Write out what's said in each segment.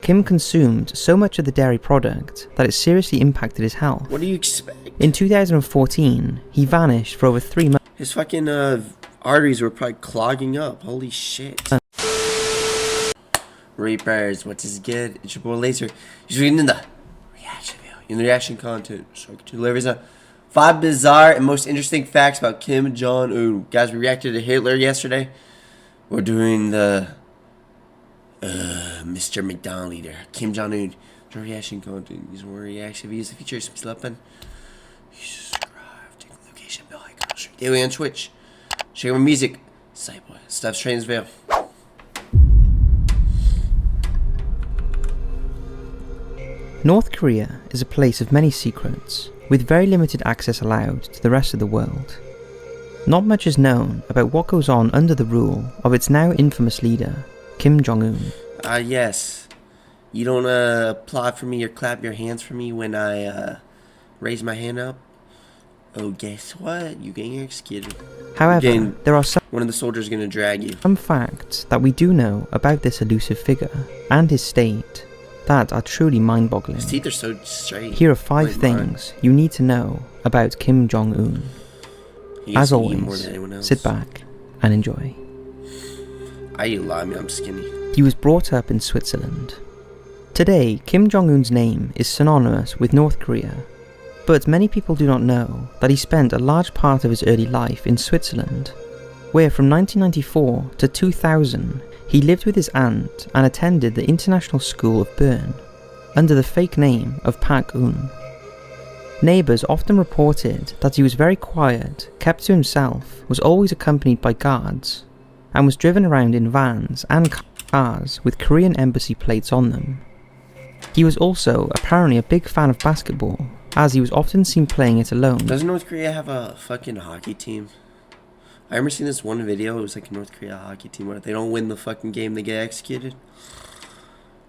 Kim consumed so much of the dairy product that it seriously impacted his health. What do you expect? In 2014, he vanished for over 3 months. His fucking arteries were probably clogging up. Holy shit. Reapers, what's his good? It's your boy Laser. He's reading in the reaction video. In the reaction content, so I can delivers 5 bizarre and most interesting facts about Kim Jong-un. Guys, we reacted to Hitler yesterday. We're doing the Mr. McDonald leader, Kim Jong-un. The reaction content. These more reaction videos. If you feature some slapping, subscribe, take the location bell icon, stream daily on Twitch. Check out my music. Cyboy, Stuff's Trainsville. North Korea is a place of many secrets, with very limited access allowed to the rest of the world. Not much is known about what goes on under the rule of its now infamous leader, Kim Jong-un. Yes. You don't applaud for me or clap your hands for me when I raise my hand up? Oh, guess what? You getting executed. However, there are one of the soldiers gonna drag you. Some facts that we do know about this elusive figure and his state that are truly mind-boggling. His teeth are so straight. Here are 5 things you need to know about Kim Jong-un. As always, sit back and enjoy. I eat a lot, I mean, I'm skinny. He was brought up in Switzerland. Today, Kim Jong-un's name is synonymous with North Korea, but many people do not know that he spent a large part of his early life in Switzerland, where from 1994 to 2000, he lived with his aunt and attended the International School of Bern, under the fake name of Park-un. Neighbours often reported that he was very quiet, kept to himself, was always accompanied by guards, and was driven around in vans and cars with Korean embassy plates on them. He was also apparently a big fan of basketball, as he was often seen playing it alone. Doesn't North Korea have a fucking hockey team? I remember seeing this one video, it was like a North Korea hockey team where if they don't win the fucking game, they get executed.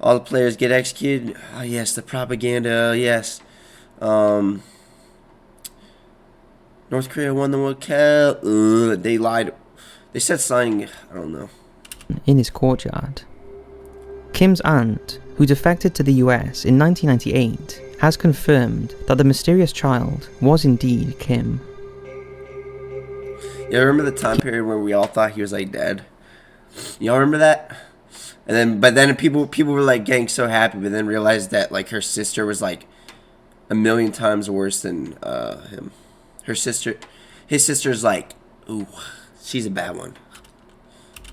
All the players get executed. Oh yes, the propaganda, yes. North Korea won the World Cup. They lied. They said something, I don't know. In his courtyard. Kim's aunt, who defected to the US in 1998, has confirmed that the mysterious child was indeed Kim. Yeah, remember the time period where we all thought he was like dead? Y'all remember that? And then people were like getting so happy, but then realized that like her sister was like a million times worse than him. His sister's like, ooh, she's a bad one.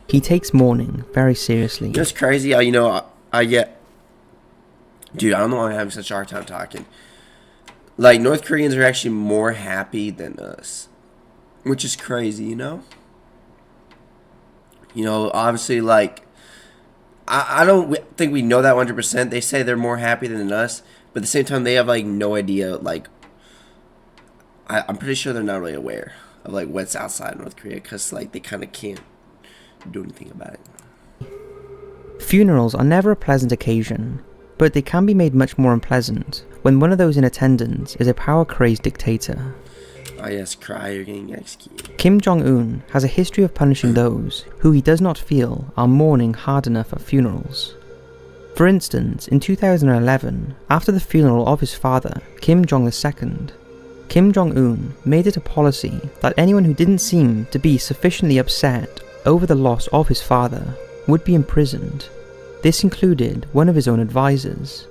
He takes mourning very seriously. It's crazy how, you know, I get... Dude, I don't know why I'm having such a hard time talking. Like, North Koreans are actually more happy than us. Which is crazy, you know? You know, obviously, like... I don't think we know that 100%. They say they're more happy than us. But at the same time, they have, like, no idea, like... I'm pretty sure they're not really aware of, like, what's outside North Korea. Because, like, they kind of can't do anything about it. Funerals are never a pleasant occasion, but they can be made much more unpleasant when one of those in attendance is a power-crazed dictator. Oh yes, cry, you're getting executed. Kim Jong-un has a history of punishing those who he does not feel are mourning hard enough at funerals. For instance, in 2011, after the funeral of his father, Kim Jong-II, Kim Jong-un made it a policy that anyone who didn't seem to be sufficiently upset over the loss of his father would be imprisoned. This included one of his own advisors.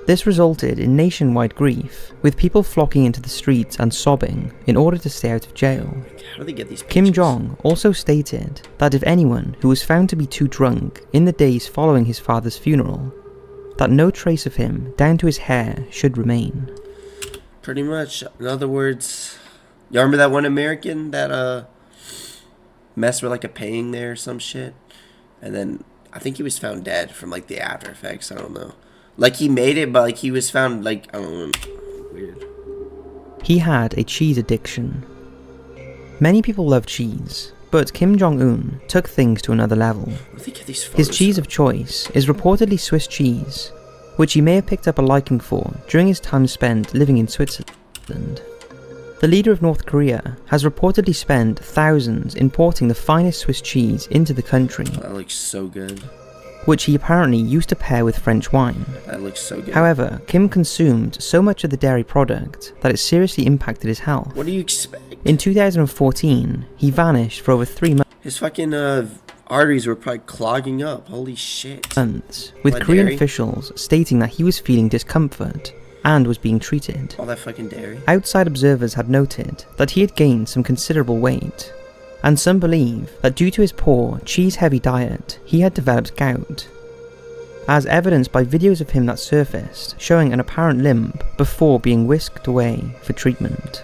This resulted in nationwide grief, with people flocking into the streets and sobbing in order to stay out of jail. How do they get these pictures? Kim Jong also stated that if anyone who was found to be too drunk in the days following his father's funeral, that no trace of him down to his hair should remain. Pretty much. In other words, y'all remember that one American that messed with like a painting there or some shit? And then I think he was found dead from like the after effects. I don't know. Like he made it, but like he was found like, I don't know. Weird. He had a cheese addiction. Many people love cheese, but Kim Jong-un took things to another level. His cheese of choice is reportedly Swiss cheese, which he may have picked up a liking for during his time spent living in Switzerland. The leader of North Korea has reportedly spent thousands importing the finest Swiss cheese into the country. That looks so good. which he apparently used to pair with French wine. That looks so good. However, Kim consumed so much of the dairy product that it seriously impacted his health. What do you expect? In 2014, he vanished for over 3 months. His fucking arteries were probably clogging up. Holy shit. With Korean officials stating that he was feeling discomfort and was being treated. All that fucking dairy. Outside observers had noted that he had gained some considerable weight, and some believe that due to his poor, cheese-heavy diet, he had developed gout, as evidenced by videos of him that surfaced showing an apparent limp before being whisked away for treatment.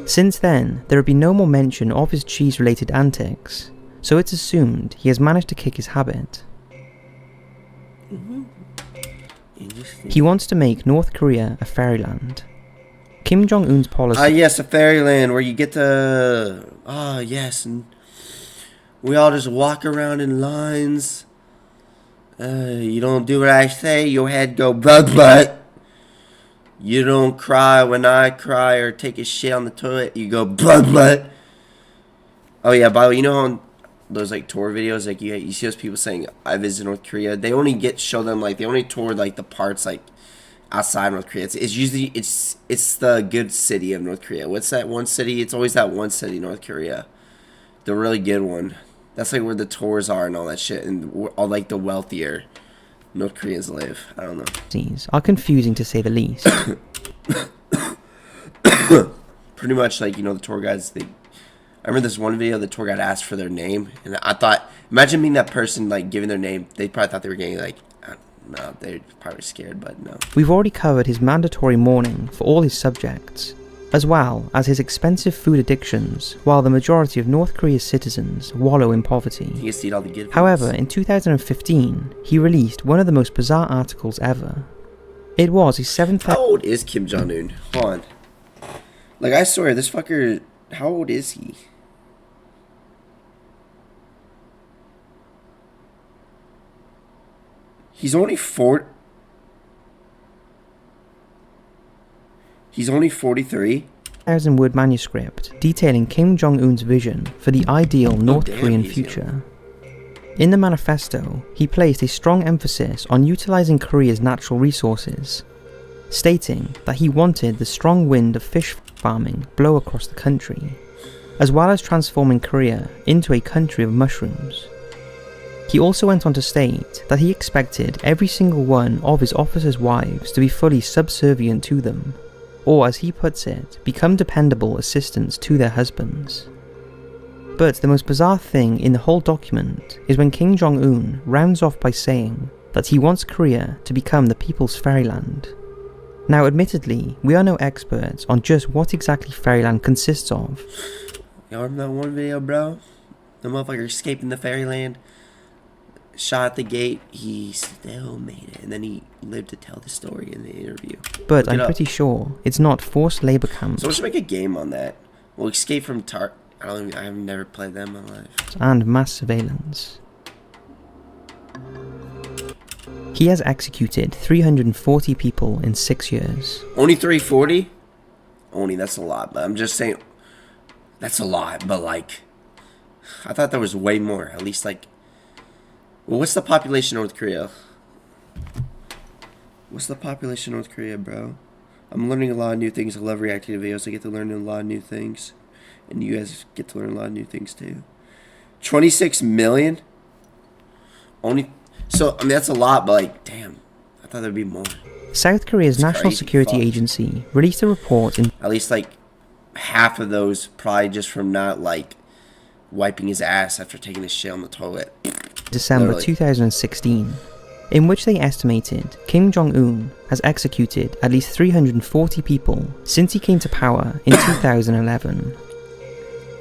Since then, there have been no more mention of his cheese-related antics, so it's assumed he has managed to kick his habit. He wants to make North Korea a fairyland. Kim Jong-un's policy... yes, a fairyland where you get to... yes, and we all just walk around in lines. You don't do what I say, your head go blah. You don't cry when I cry or take a shit on the toilet, you go blah. Oh yeah, by the way, you know how those like tour videos, like you see those people saying I visited North Korea, they only show them like they only tour like the parts like outside North Korea. It's usually it's the good city of North Korea. What's that one city? It's always that one city, North Korea, the really good one. That's like where the tours are and all that shit, and all like the wealthier North Koreans live. I don't know. These are confusing to say the least. Pretty much like, you know, the tour guides, I remember this one video, the tour guide asked for their name, and I thought, imagine being that person, like, giving their name. They probably thought they were getting, like, no, they're probably scared, but no. We've already covered his mandatory mourning for all his subjects, as well as his expensive food addictions, while the majority of North Korea's citizens wallow in poverty. He gets to eat all the good foods. However, in 2015, he released one of the most bizarre articles ever. It was his 7th... How old is Kim Jong-un? Hold on. Like, I swear, this fucker, how old is he? He's only 43. 1,000-word manuscript detailing Kim Jong-un's vision for the ideal North Korean future. In the manifesto, he placed a strong emphasis on utilizing Korea's natural resources, stating that he wanted the strong wind of fish farming blow across the country, as well as transforming Korea into a country of mushrooms. He also went on to state that he expected every single one of his officers' wives to be fully subservient to them, or as he puts it, become dependable assistants to their husbands. But the most bizarre thing in the whole document is when Kim Jong-un rounds off by saying that he wants Korea to become the people's fairyland. Now admittedly, we are no experts on just what exactly fairyland consists of. Y'all remember that one video, bro? The motherfucker escaping the fairyland, shot at the gate, he still made it, and then he lived to tell the story in the interview. But I'm pretty sure it's not forced labor camps. So we should make a game on that. We'll escape from I've never played that in my life. And mass surveillance. He has executed 340 people in 6 years. Only 340? Only, that's a lot, but I'm just saying, that's a lot, but like, I thought there was way more, at least like, well, what's the population of North Korea? What's the population of North Korea, bro? I'm learning a lot of new things. I love reacting to videos. I get to learn a lot of new things. And you guys get to learn a lot of new things too. 26 million? Only... So, I mean, that's a lot, but like, damn. I thought there'd be more. South Korea's National Security Agency released a report in... At least like half of those probably just from not like wiping his ass after taking a shit on the toilet. December 2016, in which they estimated Kim Jong-un has executed at least 340 people since he came to power in 2011.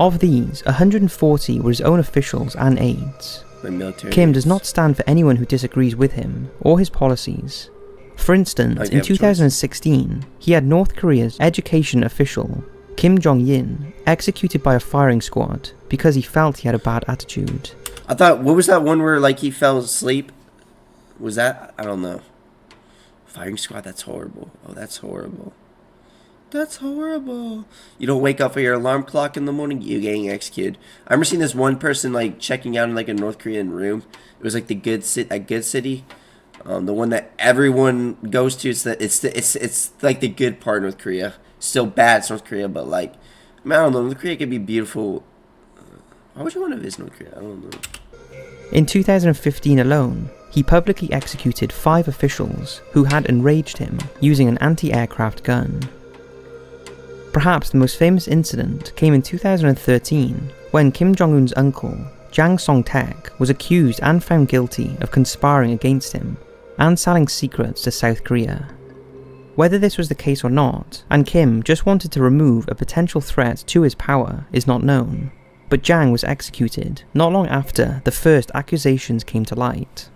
Of these, 140 were his own officials and aides. Kim does not stand for anyone who disagrees with him or his policies. For instance, in 2016, he had North Korea's education official, Kim Jong-un, executed by a firing squad because he felt he had a bad attitude. I thought, what was that one where like he fell asleep? Was that? I don't know. Firing squad, that's horrible. Oh, that's horrible. That's horrible. You don't wake up for your alarm clock in the morning, you getting executed. I remember seeing this one person like checking out in like a North Korean room. It was like the good city, the one that everyone goes to. It's like the good part of North Korea. Still bad, it's North Korea, but like, man, I don't know. North Korea can be beautiful. Why would you want to visit North Korea? I don't know. In 2015 alone, he publicly executed 5 officials who had enraged him using an anti-aircraft gun. Perhaps the most famous incident came in 2013 when Kim Jong-un's uncle, Jang Song-taek, was accused and found guilty of conspiring against him and selling secrets to South Korea. Whether this was the case or not, and Kim just wanted to remove a potential threat to his power, is not known, but Jang was executed not long after the first accusations came to light.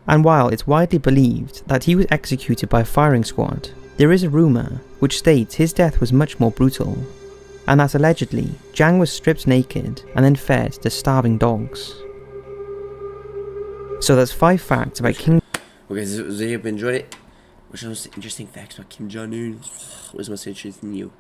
And while it's widely believed that he was executed by a firing squad, there is a rumour which states his death was much more brutal, and that allegedly Jang was stripped naked and then fed to starving dogs. So that's 5 facts about Kim. Okay, so I hope you enjoyed it. Which are the most interesting facts about Kim Jong-un? What's the most interesting to you?